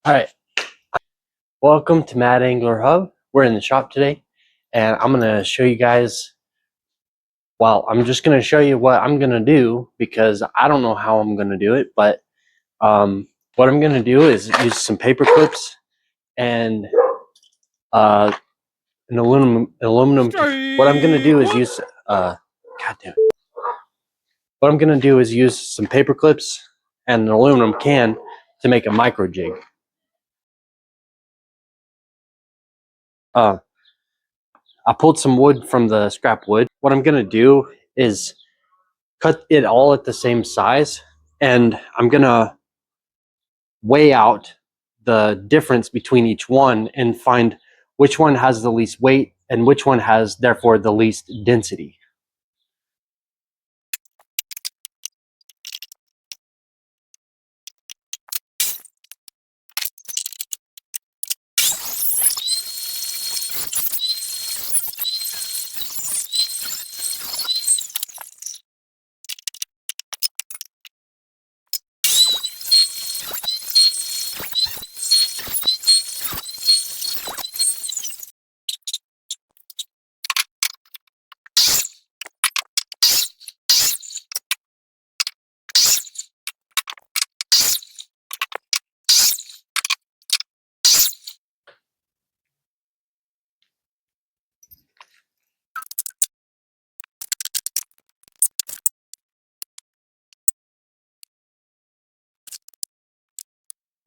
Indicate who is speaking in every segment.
Speaker 1: All right, welcome to Mad Angler Hub. We're in the shop today, and I'm gonna show you guys. Well, I'm just gonna show you what I'm gonna do because I don't know how I'm gonna do it. But what I'm gonna do is use some paper clips and an aluminum. What I'm gonna do is use God damn it. What I'm gonna do is use some paper clips and an aluminum can to make a micro jig. I pulled some wood from the scrap wood. What I'm gonna do is cut it all at the same size, and I'm gonna weigh out the difference between each one and find which one has the least weight and which one has therefore the least density.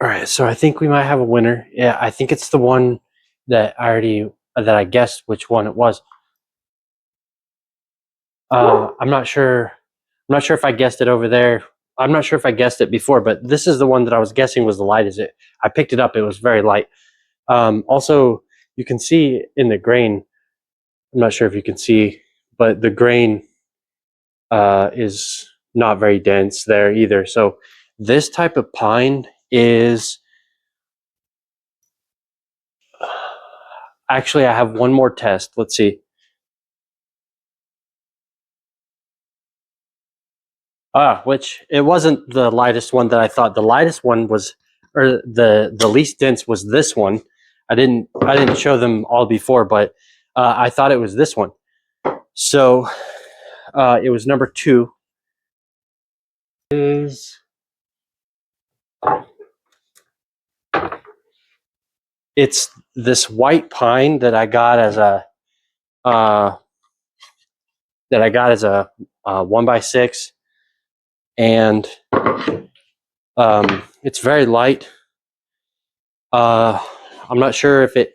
Speaker 1: All right, so I think we might have a winner. Yeah, I think it's the one that I guessed which one it was. I'm not sure. I'm not sure if I guessed it over there. I'm not sure if I guessed it before, but this is the one that I was guessing was the lightest. I picked it up. It was very light. Also, you can see in the grain. I'm not sure if you can see, but the grain is not very dense there either. So this type of pine is actually, I have one more test. Let's see. Which it wasn't the lightest one that I thought. The lightest one was, or the least dense was this one. I didn't show them all before, but I thought it was this one. So it was number 2. It's this white pine that I got as a 1x6, and it's very light. I'm not sure if it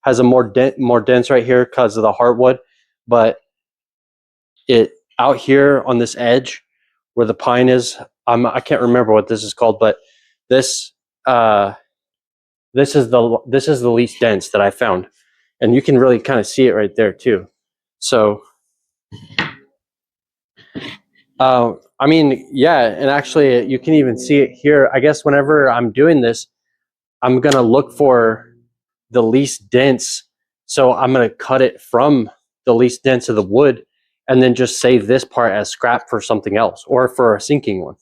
Speaker 1: has a more dense right here because of the heartwood, but it out here on this edge where the pine is, I can't remember what this is called, but this is the least dense that I found, and you can really kind of see it right there too. So I mean, yeah, and actually you can even see it here. I guess whenever I'm doing this, I'm gonna look for the least dense. So I'm gonna cut it from the least dense of the wood and then just save this part as scrap for something else or for a sinking one.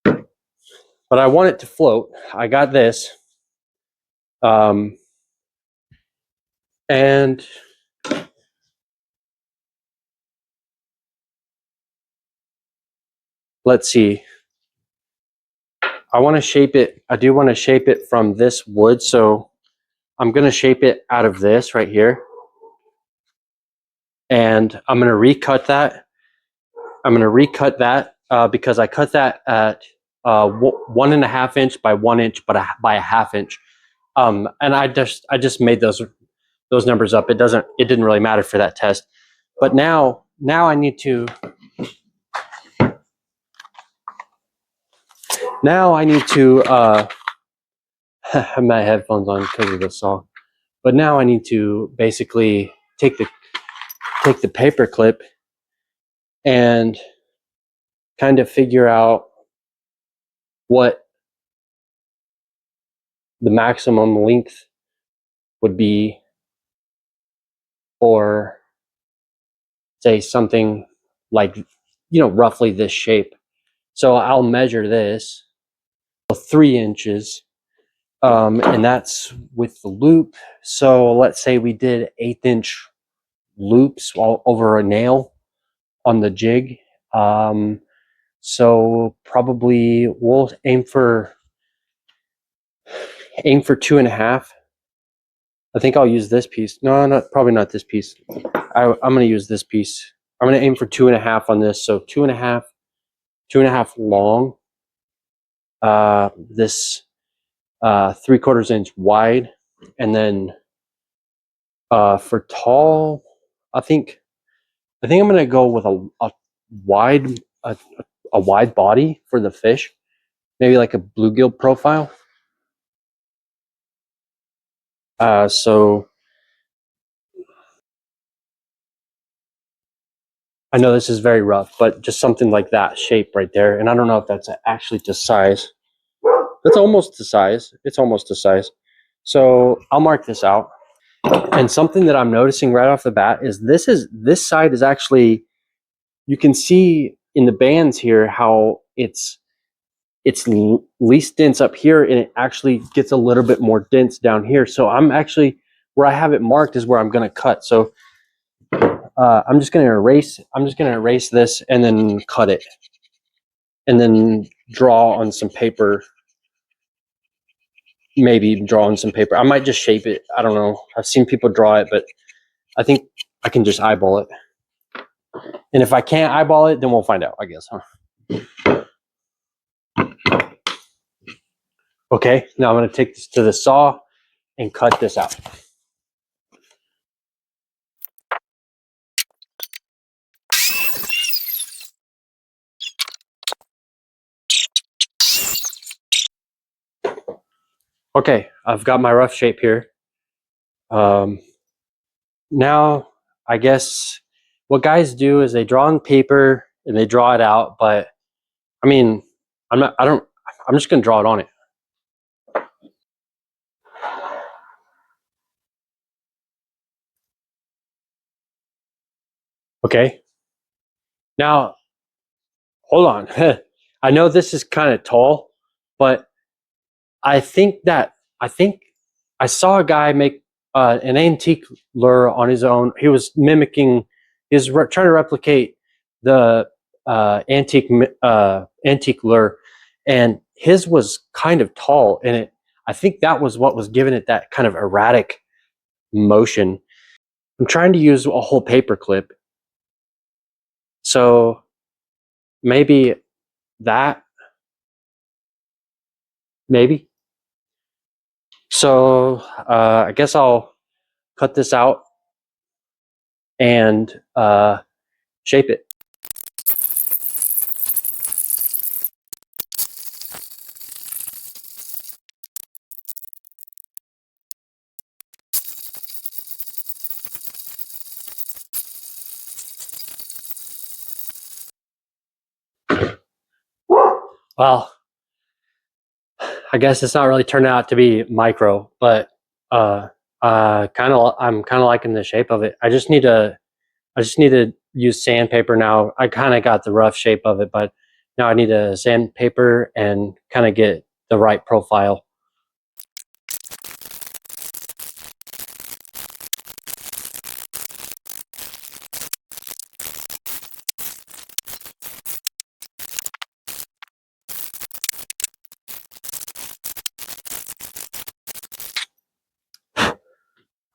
Speaker 1: But I want it to float. I got this. And let's see. I want to shape it. I do want to shape it from this wood. So I'm going to shape it out of this right here. And I'm going to recut that. Because I cut that at 1.5 inch by 1 inch, but by a half inch. And I just made those numbers up. It didn't really matter for that test. But now I need to have my headphones on because of the song. But now I need to basically take the paper clip and kind of figure out what the maximum length would be for, say, something like, roughly this shape. So I'll measure this 3 inches. And that's with the loop. So let's say we did 1/8 inch loops all over a nail on the jig. So probably we'll aim for 2.5. I think I'll use this piece. No, probably not this piece. I'm going to use this piece. I'm going to aim for 2.5 on this. So 2.5 long. This 3/4 inch wide, and then for tall, I think I'm going to go with a wide a wide body for the fish, maybe like a bluegill profile. So I know this is very rough, but just something like that shape right there. And I don't know if that's actually to size. That's almost to size. It's almost to size. So I'll mark this out. And something that I'm noticing right off the bat is this side is actually, you can see in the bands here how it's least dense up here, and it actually gets a little bit more dense down here. So I'm actually, where I have it marked is where I'm going to cut. So I'm just going to erase this and then cut it, and then draw on some paper. Maybe draw on some paper. I might just shape it. I don't know. I've seen people draw it, but I think I can just eyeball it. And if I can't eyeball it, then we'll find out, I guess, huh? Okay, now I'm going to take this to the saw and cut this out. Okay, I've got my rough shape here. Now, I guess what guys do is they draw on paper and they draw it out, but I mean, I'm just going to draw it on it. Okay. Now, hold on. I know this is kind of tall, but I think I saw a guy make an antique lure on his own. He was mimicking, trying to replicate the antique lure, and his was kind of tall, and I think that was what was giving it that kind of erratic motion. I'm trying to use a whole paper clip, so maybe that, maybe. So I guess I'll cut this out and shape it. Well, I guess it's not really turned out to be micro, but I'm kind of liking the shape of it. I just need to use sandpaper now. I kind of got the rough shape of it, but now I need a sandpaper and kind of get the right profile.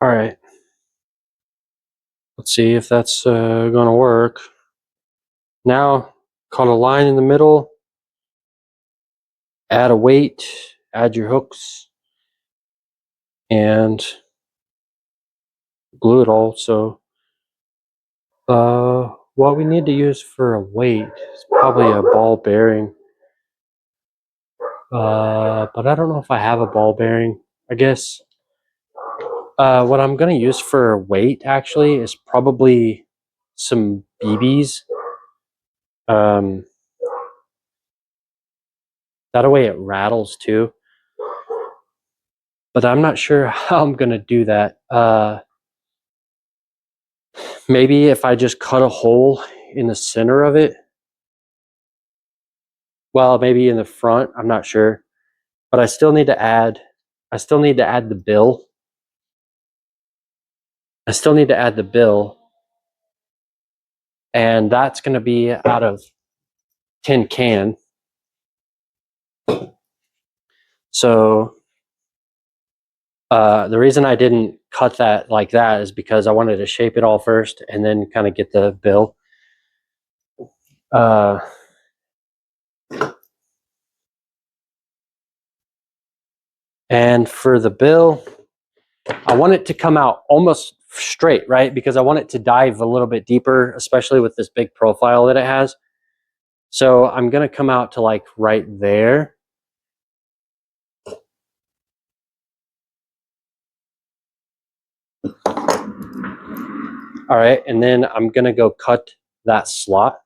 Speaker 1: All right. Let's see if that's going to work. Now, cut a line in the middle, add a weight, add your hooks, and glue it all. So what we need to use for a weight is probably a ball bearing. But I don't know if I have a ball bearing. I guess what I'm going to use for weight actually is probably some BBs. That way it rattles too. But I'm not sure how I'm going to do that. Maybe if I just cut a hole in the center of it. Well, maybe in the front. I'm not sure. but I still need to add the bill. And that's going to be out of tin can. So the reason I didn't cut that like that is because I wanted to shape it all first and then kind of get the bill. And for the bill, I want it to come out almost straight, right? Because I want it to dive a little bit deeper, especially with this big profile that it has. So I'm going to come out to like right there. All right, and then I'm going to go cut that slot.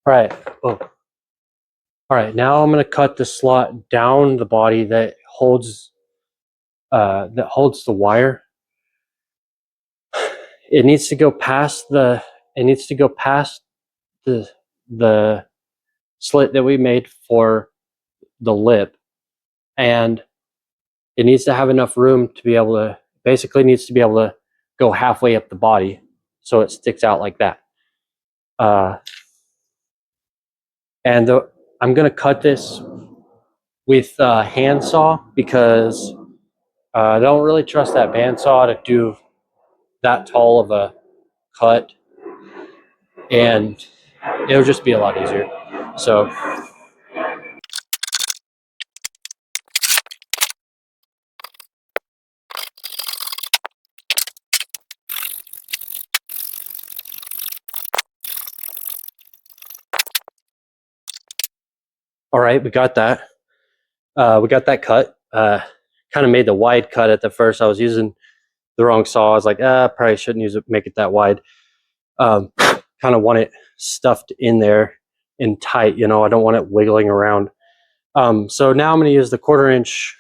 Speaker 1: All right. Oh. All right, now I'm going to cut the slot down the body that holds the wire. It needs to go past the the slit that we made for the lip, and it needs to have enough room to be able to go halfway up the body so it sticks out like that. And I'm going to cut this with a handsaw because I don't really trust that bandsaw to do that tall of a cut, and it'll just be a lot easier. So all right, we got that. We got that cut. Kind of made the wide cut at the first. I was using the wrong saw. I was like, probably shouldn't make it that wide. Kind of want it stuffed in there and tight. I don't want it wiggling around. So now I'm going to use the 1/4 inch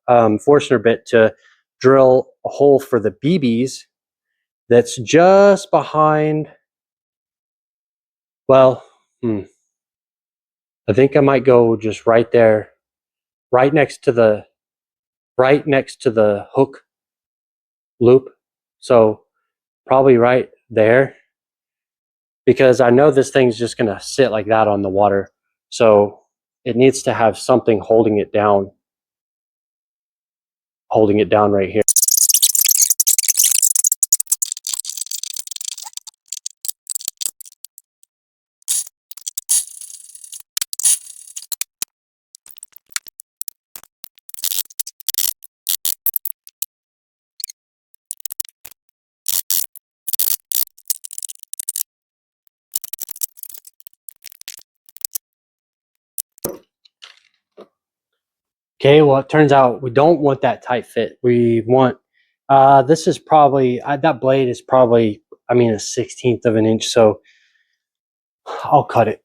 Speaker 1: Forstner bit to drill a hole for the BBs that's just behind. Well, I think I might go just right there, right next to the hook loop. So probably right there, because I know this thing's just going to sit like that on the water. So it needs to have something holding it down right here. Okay, well, it turns out we don't want that tight fit. We want, this is probably, that blade is probably, a 1/16 of an inch. So I'll cut it.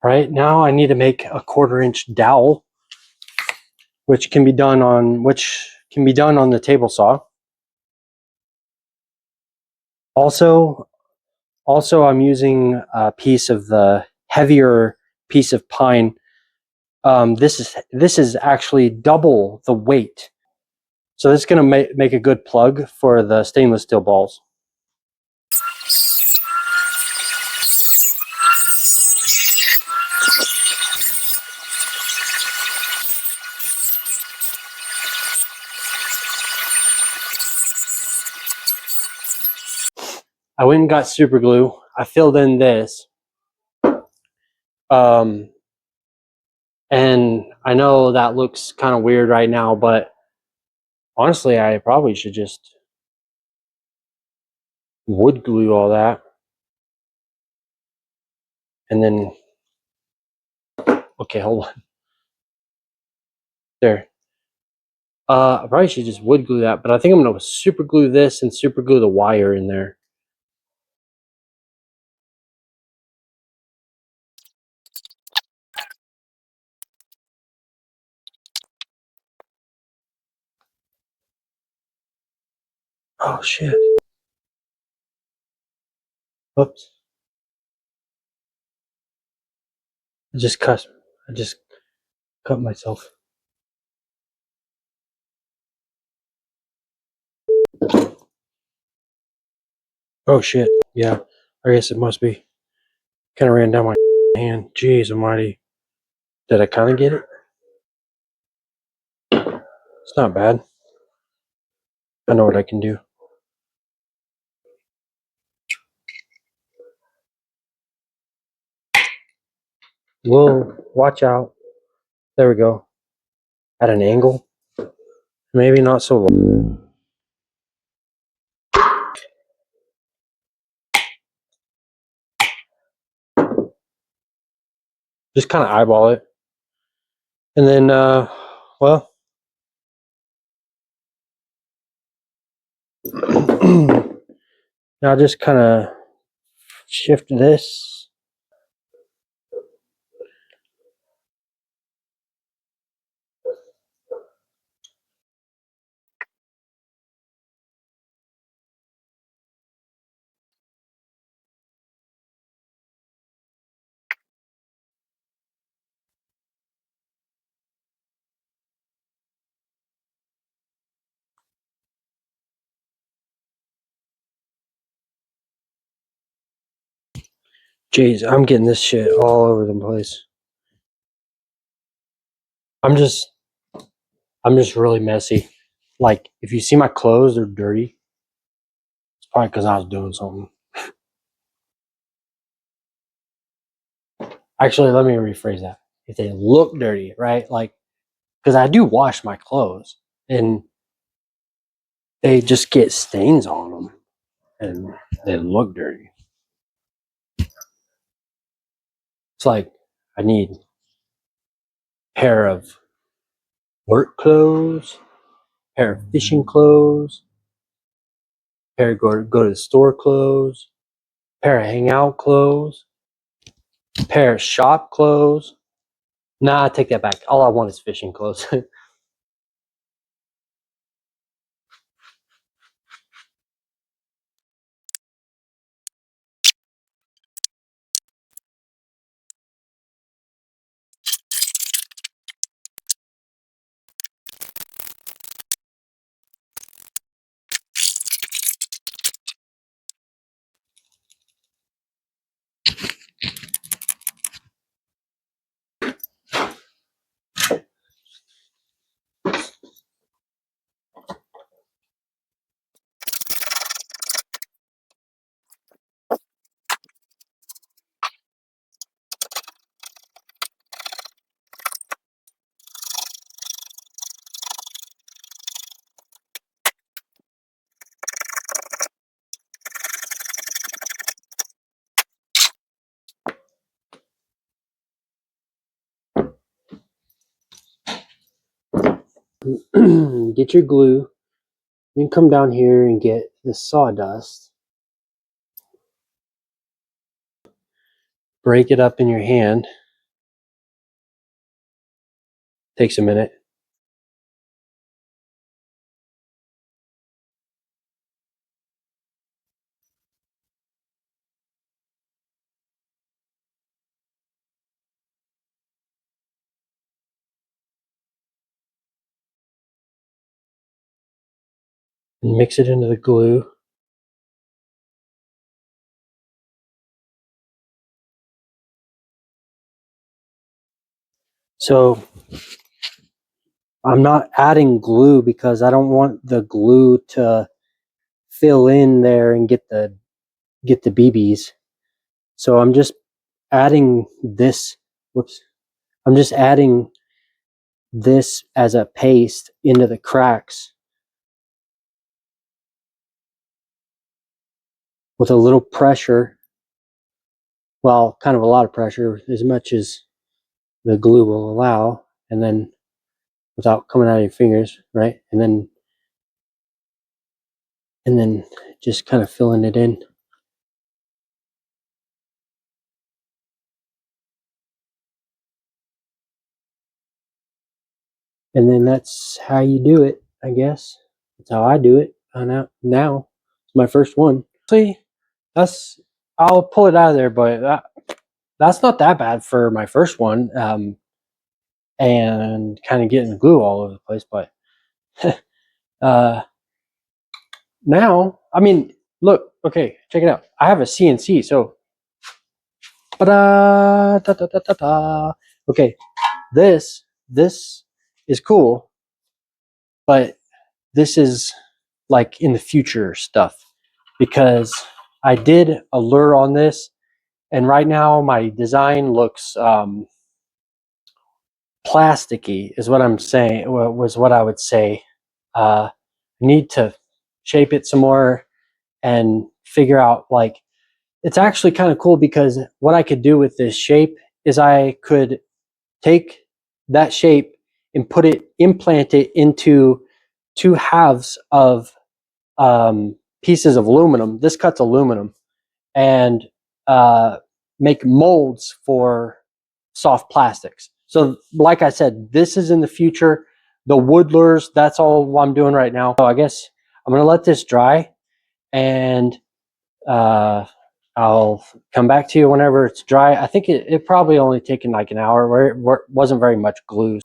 Speaker 1: All right, now I need to make a 1/4 inch dowel, which can be done on the table saw. Also, I'm using a piece of the heavier piece of pine. This is actually double the weight. So this is going to make a good plug for the stainless steel balls. I went and got super glue. I filled in this. And I know that looks kind of weird right now, but honestly, I probably should just wood glue all that. And then, okay, hold on. There. I probably should just wood glue that, but I think I'm going to super glue this and super glue the wire in there. Oh, shit. Oops. I just cut myself. Oh, shit. Yeah, I guess it must be. Kind of ran down my hand. Jeez almighty. Did I kind of get it? It's not bad. I know what I can do. Whoa, watch out. There we go. At an angle. Maybe not so low. Just kind of eyeball it. And then, well, now just kind of shift this. Jeez, I'm getting this shit all over the place. I'm just really messy. Like, if you see my clothes, they're dirty. It's probably because I was doing something. Actually, let me rephrase that. If they look dirty, right? Like, because I do wash my clothes and they just get stains on them and they look dirty. It's like I need a pair of work clothes, pair of fishing clothes, pair of go to the store clothes, pair of hangout clothes, pair of shop clothes. Nah, I take that back. All I want is fishing clothes. Get your glue. Then come down here and get the sawdust. Break it up in your hand. Takes a minute. And mix it into the glue. So I'm not adding glue because I don't want the glue to fill in there and get the BBs. So I'm just adding this. Whoops. I'm just adding this as a paste into the cracks. with a little pressure, well, kind of a lot of pressure, as much as the glue will allow, and then without coming out of your fingers, right? And then just kind of filling it in. And then that's how you do it, I guess. That's how I do it. Now it's my first one. See, I'll pull it out of there, but that's not that bad for my first one. And kind of getting glue all over the place, but uh, now, I mean, look, okay, check it out. I have a CNC, so da, da, da, da, da. Okay, this is cool, but this is like in the future stuff, because I did a lure on this, and right now my design looks plasticky, is what I'm saying. Was what I would say. I need to shape it some more and figure out, like, it's actually kind of cool, because what I could do with this shape is I could take that shape and implant it into two halves of pieces of aluminum. This cuts aluminum, and uh, make molds for soft plastics. So, like I said, this is in the future. The wood lures, that's all I'm doing right now. So I guess I'm going to let this dry, and uh, I'll come back to you whenever it's dry. I think it probably only taken like an hour, where it wasn't very much glue.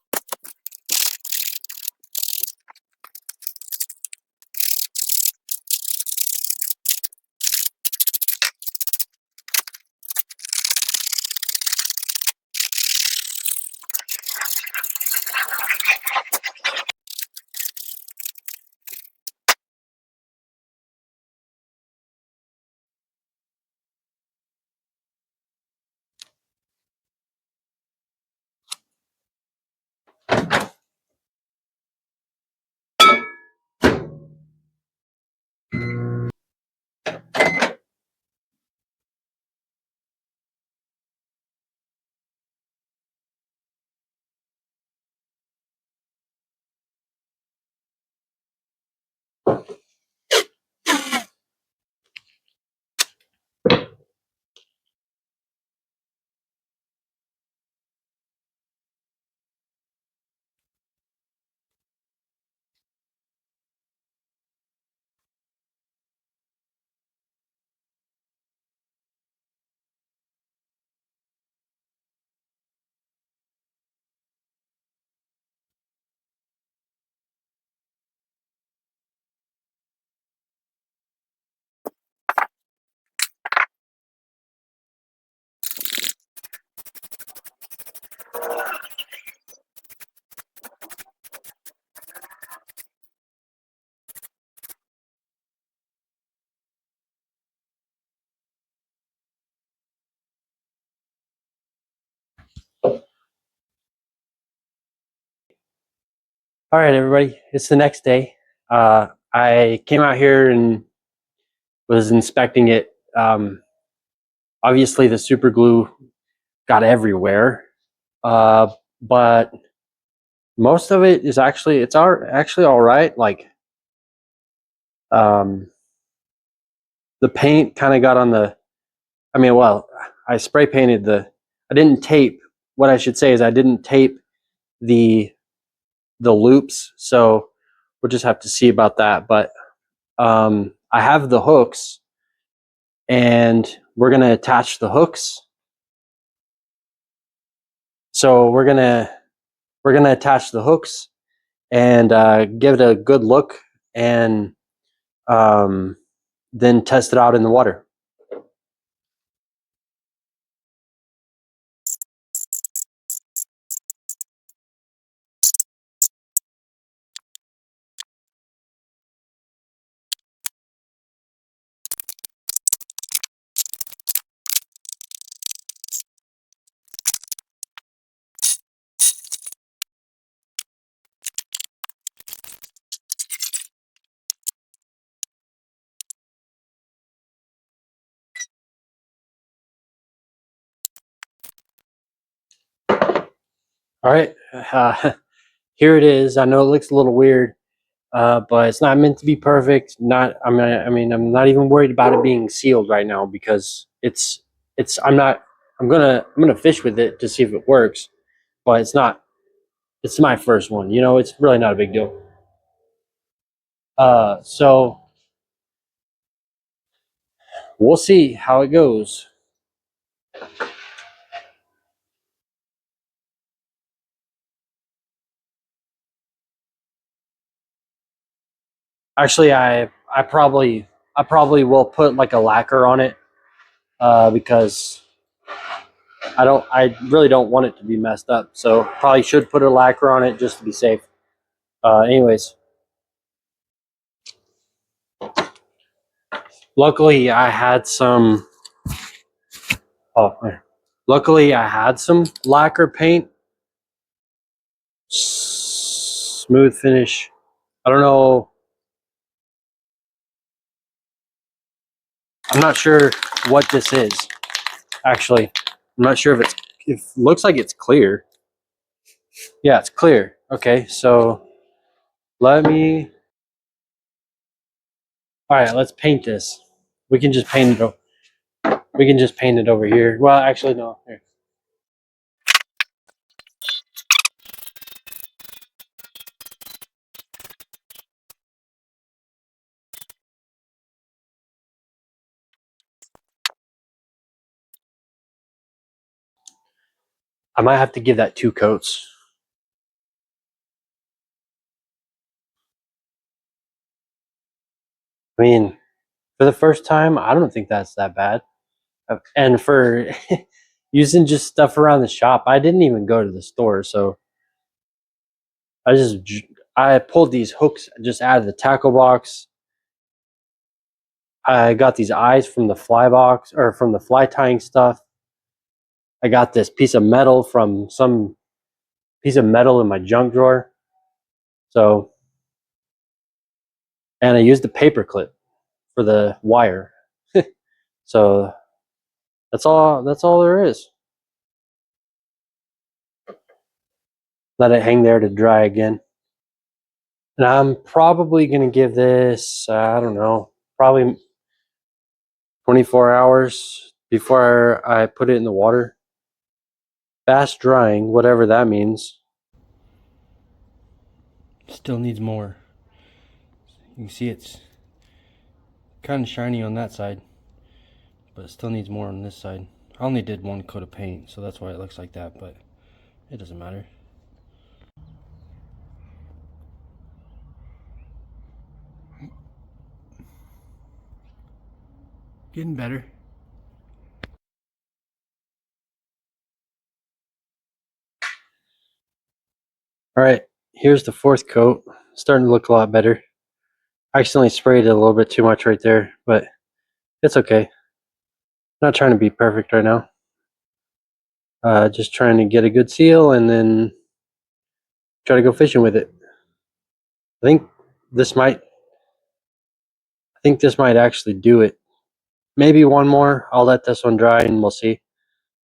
Speaker 1: All right, everybody, it's the next day. I came out here and was inspecting it. Obviously, the super glue got everywhere, but most of it is actually all right. Like, um, the paint kind of got on the. I mean, well, I spray painted the. I didn't tape. What I should say is I didn't tape the loops, so we'll just have to see about that. But I have the hooks, and we're gonna attach the hooks. So we're gonna attach the hooks and give it a good look, and then test it out in the water. All right, here it is. I know it looks a little weird, but it's not meant to be perfect. I mean, I'm not even worried about it being sealed right now because it's. I'm not. I'm gonna fish with it to see if it works, but it's not. It's my first one. You know, it's really not a big deal. So we'll see how it goes. Actually, I probably will put like a lacquer on it because I really don't want it to be messed up. So probably should put a lacquer on it just to be safe. Anyways, luckily I had some. Oh, luckily I had some lacquer paint, smooth finish. I don't know. I'm not sure what this is. Actually, I'm not sure if it's. It looks like it's clear. Yeah, it's clear. Okay, so let me. All right, let's paint this. We can just paint it. We can just paint it over here. Well, actually, no. Here. I might have to give that 2 coats. I mean, for the first time, I don't think that's that bad. And for using just stuff around the shop, I didn't even go to the store, so I just I pulled these hooks just out of the tackle box. I got these eyes from the fly box or from the fly tying stuff. I got this piece of metal from some piece of metal in my junk drawer. So, and I used a paper clip for the wire. So that's all. That's all there is. Let it hang there to dry again. And I'm probably gonna give this. I don't know. Probably 24 hours before I put it in the water. Fast drying, whatever that means. Still needs more. You can see it's kind of shiny on that side, but it still needs more on this side. I only did 1 coat of paint, so that's why it looks like that, but it doesn't matter. Getting better. All right, here's the 4th coat. Starting to look a lot better. I accidentally sprayed it a little bit too much right there, but it's okay. Not trying to be perfect right now. Just trying to get a good seal and then try to go fishing with it. I think this might. I think this might actually do it. Maybe one more. I'll let this one dry and we'll see.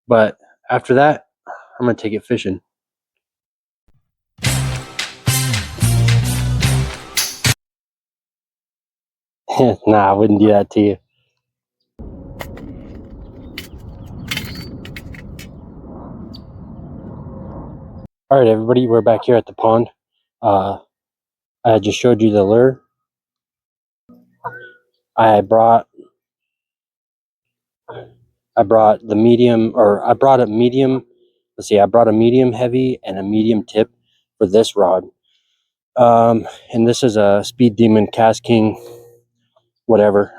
Speaker 1: But after that, I'm gonna take it fishing. Nah, I wouldn't do that to you. All right, everybody, we're back here at the pond. I just showed you the lure. I brought the medium, or I brought a medium. Let's see, I brought a medium heavy and a medium tip for this rod. And this is a Speed Demon Cast King, whatever.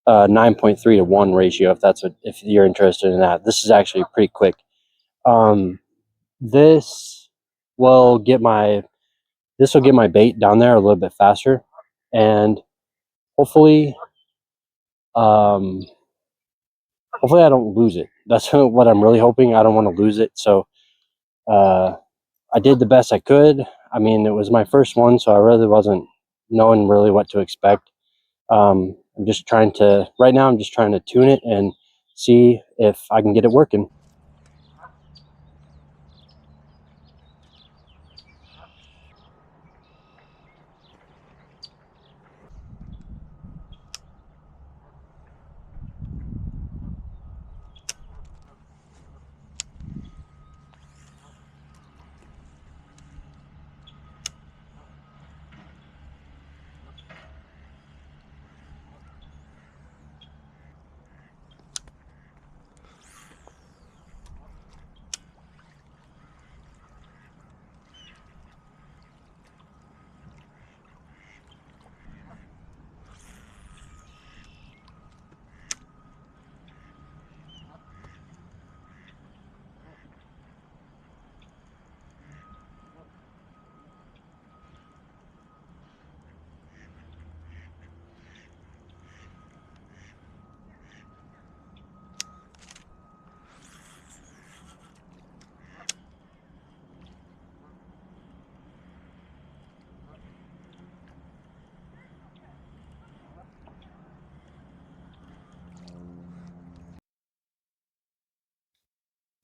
Speaker 1: 9.3 to 1 ratio. If you're interested in that, this is actually pretty quick. This will get my bait down there a little bit faster, and hopefully, hopefully I don't lose it. That's what I'm really hoping. I don't want to lose it, so I did the best I could. I mean, it was my first one, so I really wasn't knowing really what to expect. I'm just trying to right now. I'm just trying to tune it and see if I can get it working.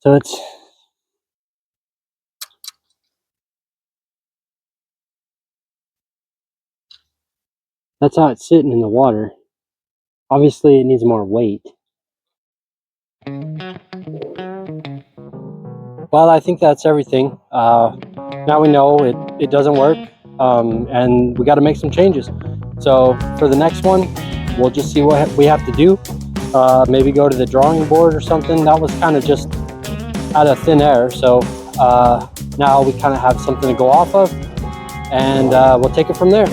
Speaker 1: So that's how it's sitting in the water. Obviously it needs more weight. Well, I think that's everything. Now we know it doesn't work, and we got to make some changes. So for the next one, we'll just see what we have to do. Maybe go to the drawing board or something. That was kind of just out of thin air. So now we kind of have something to go off of, and we'll take it from there.